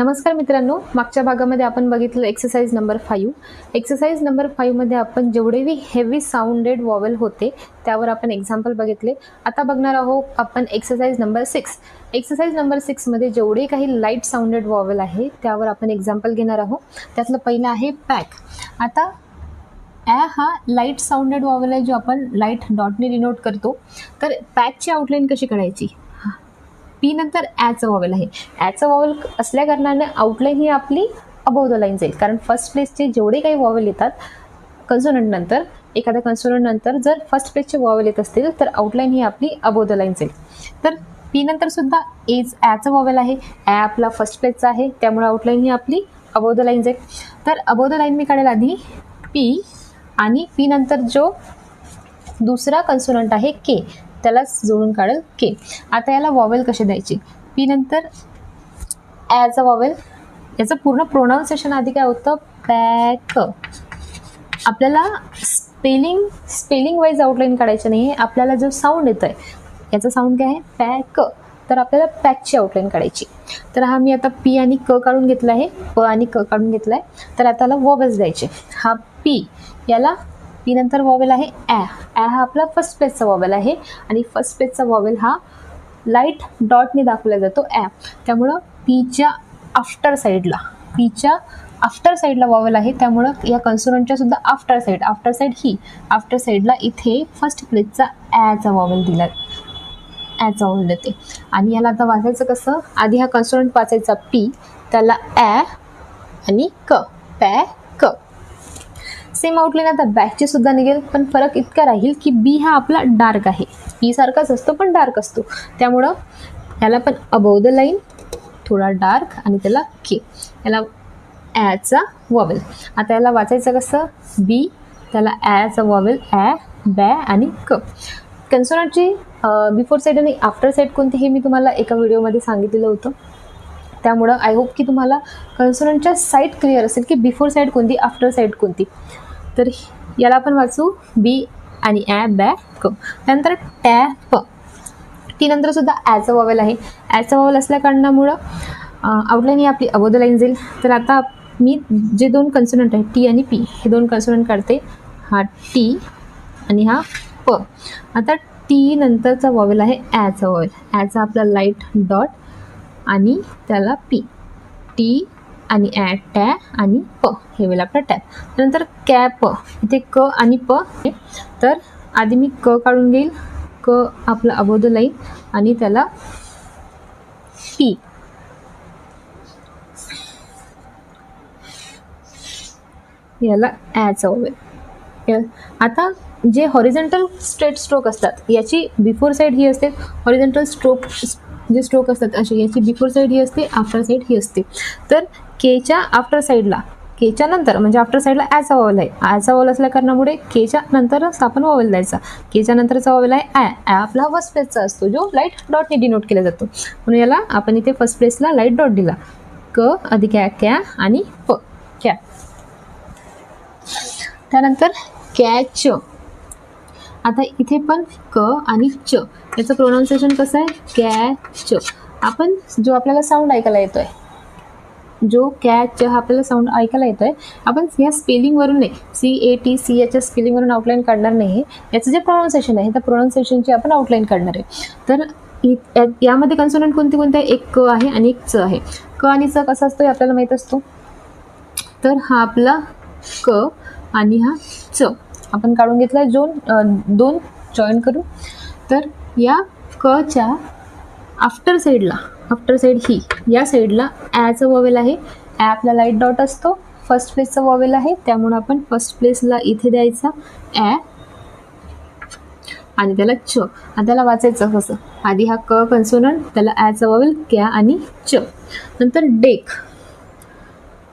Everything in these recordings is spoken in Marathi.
नमस्कार मित्रांनो, मागच्या भागामध्ये आपण बघितलं एक्सरसाइज नंबर 5. एक्सरसाइज नंबर 5 मध्ये आपण जेवढेही हेवी साऊंडेड वॉवेल होते त्यावर आपण एक्झाम्पल बघितले. आता बघणार आहोत आपण एक्सरसाइज नंबर 6. एक्सरसाइज नंबर 6 मध्ये जेवढे काही लाईट साऊंडेड वॉवेल आहे त्यावर आपण एक्झाम्पल घेणार आहोत. त्यातलं पहिलं आहे पॅक. आता हा लाईट साऊंडेड वॉवेल आहे जो आपण लाईट डॉटने डिनोट करतो. तर पॅकची आउटलाईन कशी काढायची? पी नंतर ॲचं वॉवेल आहे. ॲचं वॉवेल असल्या कारणाने आउटलाईन ही आपली अबोव द लाईन जाईल, कारण फर्स्ट प्लेसचे जेवढे काही वॉवेल येतात कन्सोनंट नंतर, एखाद्या कन्सोनंट नंतर जर फर्स्ट प्लेसचे वॉवेल येत असतील तर आउटलाईन ही आपली अबोव द लाईन जाईल. तर पी नंतर सुद्धा ॲचं वॉवेल आहे. ॲ आपला फर्स्ट प्लेसचा आहे त्यामुळे आउटलाईन ही आपली अबोव द लाईन जाईल. तर अबोव द लाईन मी काढेल आधी पी, आणि पी नंतर जो दुसरा कन्सोनंट आहे के त्यालाच जोडून काढेल के. आता याला वॉवेल कसे द्यायचे? पी नंतर ॲचं वॉवेल, याचं पूर्ण प्रोनाऊन्सिएशन आधी काय होतं? पॅक. आपल्याला स्पेलिंग वाईज आउटलाईन काढायचं नाही आहे, आपल्याला जो साऊंड येतो आहे याचा साऊंड काय आहे? पॅक. तर आपल्याला पॅकची आउटलाईन काढायची. तर हा मी आता पी आणि क काढून घेतला आहे, प आणि क काढून घेतला आहे. तर आता याला वॉवेल्स द्यायचे. हा पी, याला पी नंतर वॉवेल आहे ॲ. ॲ हा आपला फर्स्ट प्लेसचा वॉवेल आहे आणि फर्स्ट प्लेसचा वॉवेल हा लाईट डॉटने दाखवला जातो ॲ. त्यामुळं पीच्या आफ्टर साईडला वॉवेल आहे, त्यामुळं या कन्सोनंटच्या सुद्धा आफ्टर साईडला इथे फर्स्ट प्लेसचा ॲचा वॉवेल दिला, ॲचा वॉवेल देते. आणि याला आता वाचायचं कसं? आधी हा कन्सोनंट वाचायचा पी, त्याला ॲ आणि क, पॅक. सेम आउटलाईन आता बॅकची सुद्धा निघेल, पण फरक इतका राहील की बी हा आपला डार्क आहे. पी सारखाच असतो पण डार्क असतो, त्यामुळं याला पण अबोव द लाईन, थोडा डार्क, आणि त्याला के, याला ॲचा वॉवेल. आता याला वाचायचं कसं? बी, त्याला ॲचा वॉवेल ॲ, बॅ आणि क. कन्सोनंटची बिफोर साईड आणि आफ्टर साईड कोणती हे मी तुम्हाला एका व्हिडिओमध्ये सांगितलेलं होतं. त्यामुळं आय होप की तुम्हाला कन्सोनंटच्या साईड क्लिअर असेल की बिफोर साईड कोणती, आफ्टर साईड कोणती. तर याला आपण वाचू बी आणि ॲ, बॅ, क. त्यानंतर टॅप. टी नंतर सुद्धा ॲचं वॉवेल आहे. ॲचं वॉवेल असल्या कारणामुळं आउटलाईन ही आपली अबोव द लाईन जाईल. तर आता मी जे दोन कन्सोनंट आहेत टी आणि पी, हे दोन कन्सोनंट काढते. हा टी आणि हा प. आता टी नंतरचा वॉवेल आहे ॲचा वॉवेल. ॲचा आपला लाईट डॉट आणि त्याला पी, टी आणि ॲ, टॅ आणि प, हे वेळ आपला टॅप. त्यानंतर कॅप. इथे क आणि प. तर आधी मी क काढून घेईल. क आपला अबोव द लाईन आणि त्याला पी, याला ॲचा वॉवेल. आता जे हॉरिझॉन्टल स्ट्रेट स्ट्रोक असतात याची बिफोर साईड ही असते. हॉरिझॉन्टल जे स्ट्रोक असतात अशी, याची बिफोर साईड ही असते, आफ्टर साईड ही असते. तर केच्या आफ्टर साईडला, केच्या नंतर म्हणजे आफ्टर साईडला ॲचा वॉवेल आहे. ॲचा वॉवेल असल्या कारणामुळे केच्या नंतरच आपण वॉवेल द्यायचा. केच्या नंतरचा वॉवेल आहे ॲ. ॲ आपला फर्स्ट प्लेसचा असतो जो लाईट डॉटने डिनोट केला जातो, म्हणून याला आपण इथे फर्स्ट प्लेसला लाईट डॉट दिला. क अधिक ॲ, कॅ आणि प, कॅ. त्यानंतर कॅच. आता इथे पण क आणि च, याचं प्रोनाऊन्सिएशन कसं आहे? कॅच. आपण जो आपल्याला साऊंड ऐकायला येतोय, जो कॅच हा आपल्याला साऊंड ऐकायला येतोय, आपण या स्पेलिंगवरून नाही, CATC याच्या स्पेलिंगवरून आउटलाईन काढणार नाही. याचं जे प्रोनाऊन्सिएशन आहे त्या प्रोनाऊन्सिएशनची आपण आउटलाईन काढणार आहे. तर यामध्ये कन्सोनंट कोणते आहे? एक क आहे आणि एक च आहे. क आणि च कसा असतो हे आपल्याला माहीत असतो. तर हा आपला क आणि हा च आपण काढून घेतला दोन जॉईन करून. तर या कच्या आफ्टर साईड ही, या साईडला ॲचं वॉवेल आहे. ॲ आपला लाईट डॉट असतो, फर्स्ट प्लेसचा वॉवेल आहे, त्यामुळे आपण फर्स्ट प्लेसला इथे द्यायचा ॲ आणि त्याला च. आणि त्याला वाचायचं कसं? आधी हा क कन्सोनंट, त्याला ॲचं वॉवेल क्या आणि च. नंतर डेक.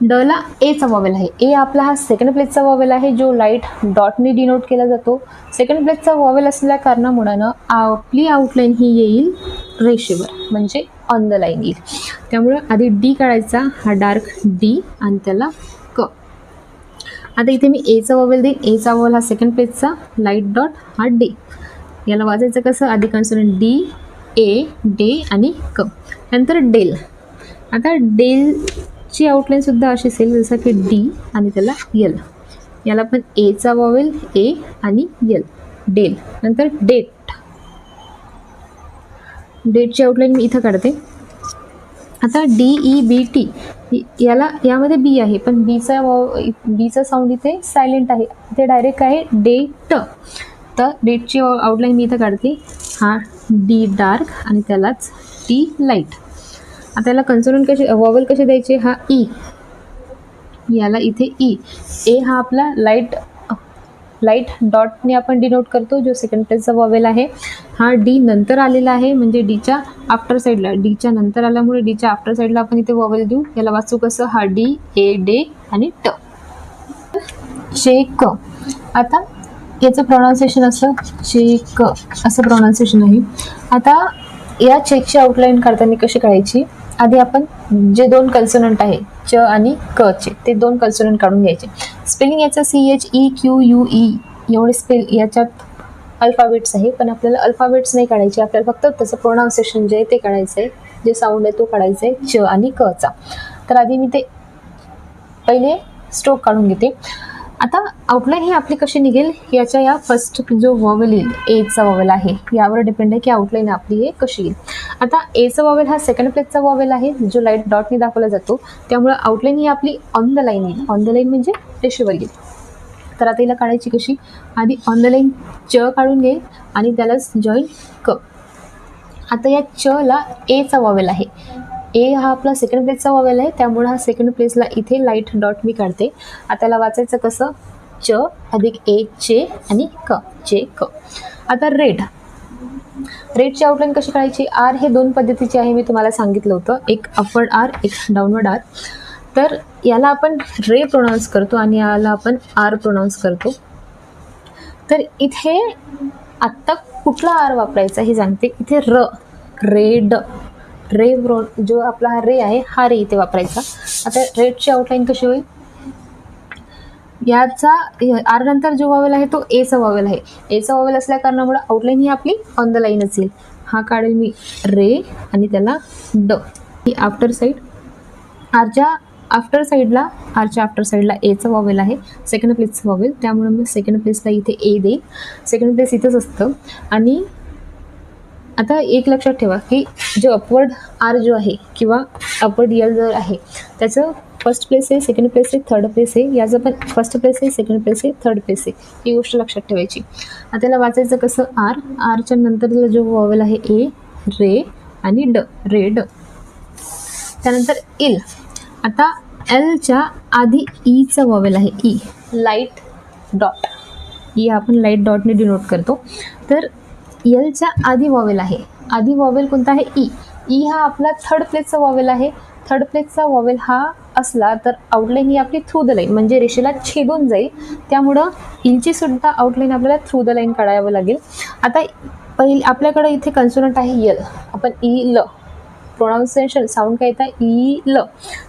डला एचा वॉवेल आहे. ए आपला हा सेकंड प्लेसचा वॉवेल आहे जो लाईट डॉटने डिनोट केला जातो. सेकंड प्लेसचा वॉवेल असल्या कारणामुळं आपली आउटलाईन ही येईल रेषेवर, म्हणजे ऑन द लाईन येईल. त्यामुळं आधी डी काढायचा, हा डार्क डी आणि त्याला क. आता इथे मी एचा वॉवेल देईन. एचा वॉवेल हा सेकंड प्लेसचा, लाईट डॉट हा डी. याला वाचायचं कसं? आधी कन्सोनंट डी, ए, डे आणि क. नंतर डेल. आता डेलची आउटलाईन सुद्धा अशी असेल जसं की डी आणि त्याला यल. याला पण एचा वॉवेल ए आणि यल, डेल. नंतर डेट, डेटची आउटलाईन मी इथं काढते. आता डी ई बी टी, यामध्ये बी आहे पण बीचा साऊंड इथे सायलेंट आहे, इथे डायरेक्ट आहे डेट. तर डेटची आउटलाईन मी इथं काढते. हा डी डार्क आणि त्यालाच टी लाईट. आता याला कन्सोनंट कसे वॉवेल कसे द्यायचे, हा ई, याला इथे ई. ए हा आपला लाईट डॉटने आपण डिनोट करतो, जो सेकंड प्लेसचा वॉवेल आहे. हा डी नंतर आलेला आहे म्हणजे डीच्या आफ्टर साईडला, डीच्या नंतर आल्यामुळे डीच्या आफ्टर साईडला आपण इथे वॉवेल देऊ. याला वाचू कसं, हा डी ए डे आणि ट. चेक. आता याचं प्रोनाउन्सिएशन असं चेक असं प्रोनाउन्सिएशन आहे. आता या चेकची आउटलाईन काढताना कशी काढायची, आधी आपण जे दोन कन्सोनंट आहे च आणि क चे, ते दोन कन्सोनंट काढून घ्यायचे. स्पेलिंग याचं CHEQUE एवढे याच्यात अल्फाबेट्स आहे, पण आपल्याला अल्फाबेट्स नाही काढायचे, आपल्याला फक्त त्याचं प्रोनाउन्सिएशन जे आहे ते काढायचं आहे, जे साऊंड आहे तो काढायचा आहे च आणि क चा. तर आधी मी ते पहिले स्ट्रोक काढून घेते. आता आउटलाईन ही आपली कशी निघेल, याच्या या फर्स्ट जो वॉवेल येईल एचा वॉवेल आहे यावर डिपेंड आहे की आउटलाईन आपली हे कशी येईल. आता एचा वॉवेल हा सेकंड प्लेसचा वॉवेल आहे जो लाईट डॉटने दाखवला जातो, त्यामुळे आउटलाईन ही आपली ऑन द लाईन येईल. ऑन द लाईन म्हणजे रेषेवर येईल. तर आता हिला काढायची कशी, आधी ऑन द लाईन च काढून घेईल आणि त्यालाच जॉईन क. आता या च ला एचा वॉवेल आहे, ए हा आपला सेकंड प्लेसचा वॉवेल आहे, त्यामुळे हा सेकंड प्लेसला इथे लाईट डॉट मी काढते. आता त्याला वाचायचं कसं, च अधिक ए चे आणि क, चे क. आता रेडची आउटलाईन कशी काढायची, आर हे दोन पद्धतीचे आहे, मी तुम्हाला सांगितलं होतं, एक अपवर्ड आर, एक डाऊनवर्ड आर. तर याला आपण रे प्रोनाऊन्स करतो आणि याला आपण आर प्रोनाऊन्स करतो. तर इथे आत्ता कुठला आर वापरायचा हे सांगते. इथे रेड, रे जो आपला हा रे आहे हा रे इथे वापरायचा. आता रेडची आउटलाईन कशी होईल, याचा आर नंतर जो वॉवेल आहे तो एचा वॉवेल आहे, एचा वॉवेल असल्या कारणामुळे आउटलाईन ही आपली ऑन द लाईनच येईल. हा काढेल मी रे आणि त्याला ड. ही आफ्टर साईड, आरच्या आफ्टर साईडला एचा वॉवेल आहे, सेकंड प्लेसचा वॉवेल, त्यामुळे मी सेकंड प्लेसला इथे ए देईल. सेकंड प्लेस इथंच असतं. आणि आता एक लक्षात ठेवा की जो अपवर्ड आर जो आहे किंवा अपवर्ड यल जर आहे त्याचं फर्स्ट प्लेस आहे, सेकंड प्लेस आहे, थर्ड प्लेस आहे. याचं पण फर्स्ट प्लेस आहे, सेकंड प्लेस आहे, थर्ड प्लेस आहे. ही गोष्ट लक्षात ठेवायची. आता त्याला वाचायचं कसं, आरच्या नंतर जो वॉवेल आहे ए, रे आणि ड, रेड. त्यानंतर इल. आता एलच्या आधी ईचा वॉवेल आहे, ई, लाईट डॉट. ई आपण लाईट डॉटने डिनोट करतो. तर एलच्या आधी वॉवेल आहे, आधी वॉवेल कोणता आहे, ई. ई हा आपला थर्ड प्लेसचा वॉवेल आहे. थर्ड प्लेसचा वॉवेल हा असला तर आउटलाईन ही आपली थ्रू द लाईन म्हणजे रेषेला छेदून जाईल, त्यामुळं ईची सुद्धा आउटलाईन आपल्याला थ्रू द लाईन काढावं लागेल. आता आपल्याकडे इथे कन्सोनंट आहे यल, आपण ई ल, प्रोनाऊन्सिएशन साऊंड काय येतं ई ल,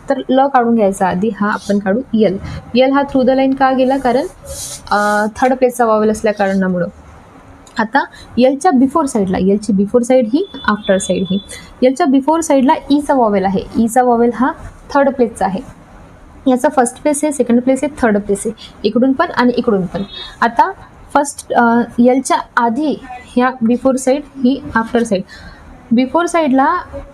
तर ल काढून घ्यायचा आधी, हा आपण काढू यल. यल हा थ्रू द लाईन का गेला, कारण थर्ड प्लेसचा वॉवेल असल्या कारणामुळं. आता एलच्या बिफोर साईडला, एलची बिफोर साईड ही, आफ्टर साईड ही, एलच्या बिफोर साईडला ईचा वॉवेल आहे. ईचा वॉवेल हा थर्ड प्लेसचा आहे, याचा फर्स्ट प्लेस आहे, सेकंड प्लेस आहे, थर्ड प्लेस आहे, इकडून पण आणि इकडून पण. आता फर्स्ट एलच्या आधी ह्या बिफोर साईड ही आफ्टर साईड. बिफोर साईडला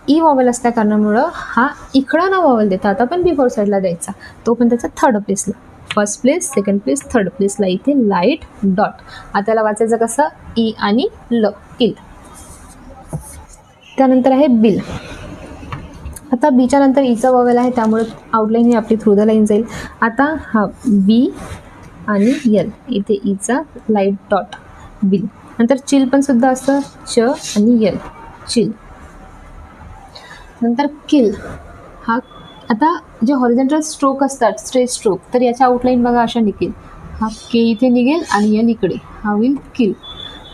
ई वॉवेल असल्या कारणामुळं हा इकडं ना वॉवेल देता आता पण बिफोर साईडला द्यायचा, तो पण त्याचा थर्ड प्लेसला. First place, second place, third प्लेसला इथे लाईट डॉट. आता त्याला वाचायचं कसं, ई आणि ल, इल. त्यानंतर आहे बिल. आता बीच्या नंतर ईचा वॉवेल आहे, त्यामुळे आउटलाईन ही आपली थ्रू द लाईन जाईल. आता हा बी आणि यल, इथे ईचा लाईट डॉट, बिल. नंतर चिल पण सुद्धा असतं, च आणि यल, चिल. नंतर किल. हा आता जे हॉरिझॉन्टल स्ट्रोक असतात, स्ट्रेट स्ट्रोक, तर याच्या आउटलाईन बघा अशा निघेल. हा के इथे निघेल आणि यल इकडे, हा होईल किल.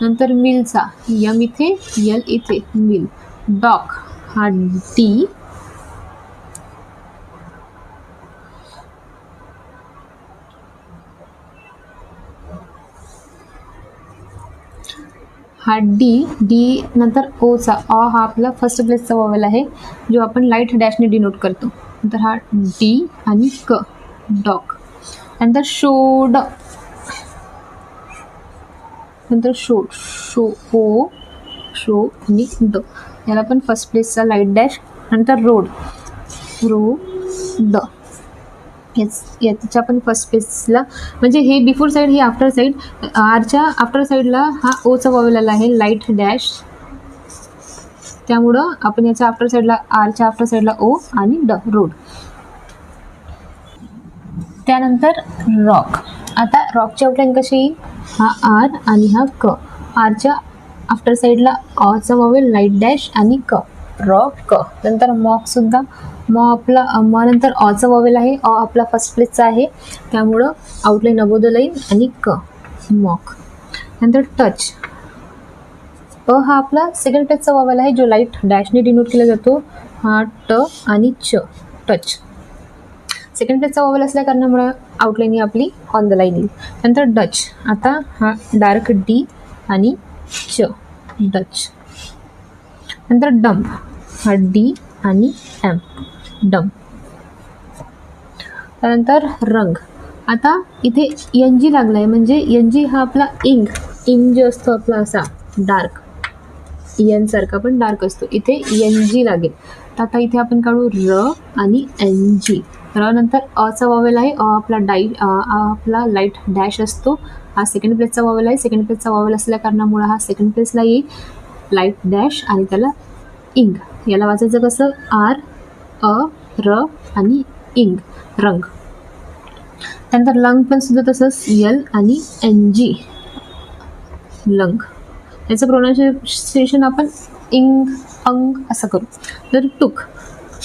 नंतर मिलचा, यम इथे, यल इथे, मिल. डॉक हा डी, हा डी नंतर ओचा हा आपला फर्स्ट प्लेसचा वॉवेल आहे जो आपण लाईट डॅशने डिनोट करतो. नंतर हा डी आणि क डॉग. नंतर शोड, नंतर शो ओ शो आणि ड, याला पण फर्स्ट प्लेसचा लाईट डॅश. नंतर रोड ड, याच्या पण फर्स्ट प्लेसला, म्हणजे हे बिफोर साईड हे आफ्टर साईड. आरच्या आफ्टर साईडला हा ओचा वॉवेल आला आहे लाईट डॅश, त्यामुळं आपण याच्या आफ्टर साईडला आरच्या आफ्टर साईडला ओ आणि ड रोड. त्यानंतर रॉक. आता रॉकची आउटलाईन कशी येईल, हा आर आणि हा क. आरच्या आफ्टर साईडला ऑचा वॉवेल लाईट डॅश आणि क रॉक. नंतर मॉक सुद्धा आपला नंतर ऑचा वॉवेल आहे, आपला फर्स्ट प्लेसचा आहे त्यामुळं आउटलाईन अबोव द लाईन आणि क मॉक. नंतर टच, हा आपला सेकंड प्लेसचा वॉवेल आहे जो लाईट डॅशने डिनोट केला जातो, हा ट आणि च टच. सेकंड प्लेसचा वॉवेल असल्या कारणामुळे आउटलाईन ही आपली ऑन द लाईन येईल. नंतर डच, आता हा डार्क डी आणि च डच. नंतर डम्प, हा डी आणि एम डम्प. त्यानंतर रंग, आता इथे एन जी लागला आहे, म्हणजे एन जी हा आपला इंग जो असतो आपला असा डार्क एन सारखा पण डार्क असतो, इथे एन जी लागेल. तर आता इथे आपण काढू र आणि एन जी. र नंतर अचा वॉवेल आहे, आपला आपला लाईट डॅश असतो, हा सेकंड प्लेसचा वॉवेल आहे. सेकंड प्लेसचा वॉवेल असल्या कारणामुळे हा सेकंड प्लेसला येईल लाईट डॅश आणि त्याला इंग. याला वाचायचं कसं, आर अ र आणि इंग रंग. त्यानंतर लंग पण सुद्धा तसंच यल आणि एन जी लंग. याचं प्रोनाऊन्सिएशन आपण इंग अंग असं करू. तर टूक,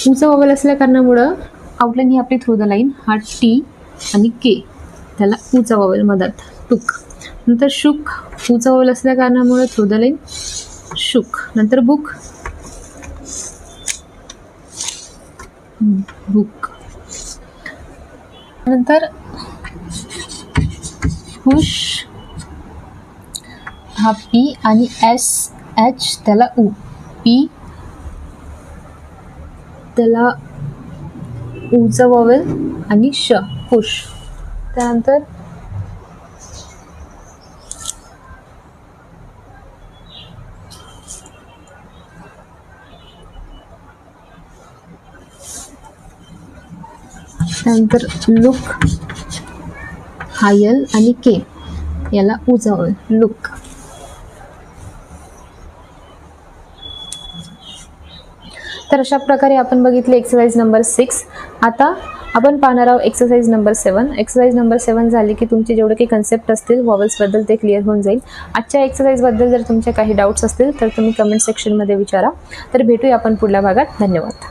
उचं वॉवेल असल्या कारणामुळं आउटलाईन ही आपली थ्रू द लाईन, हा टी आणि के त्याला उचा वॉवेल मधात टूक. नंतर शुक, उचा वॉवेल असल्या कारणामुळे थ्रू द लाईन शुक. नंतर बुक बुक. नंतर पुश, हा पी आणि एस एच त्याला उ पी त्याला उचा वॉवेल आणि श पुश. त्यानंतर लुक, हा यल आणि के याला उचा वॉवेल लुक. तर अशा प्रकारे आपण बघितले एक्सरसाइज नंबर 6. आता आपण पाहणार आहोत एक्सरसाइज नंबर 7. एक्सरसाइज नंबर 7 झाली की तुमचे जेवढे काही कन्सेप्ट असतील वॉवेल्सबद्दल ते क्लिअर होऊन जाईल. आजच्या एक्सरसाइजबद्दल जर तुमचे काही डाऊट्स असतील तर तुम्ही कमेंट सेक्शनमध्ये विचारा. तर भेटूया आपण पुढल्या भागात. धन्यवाद.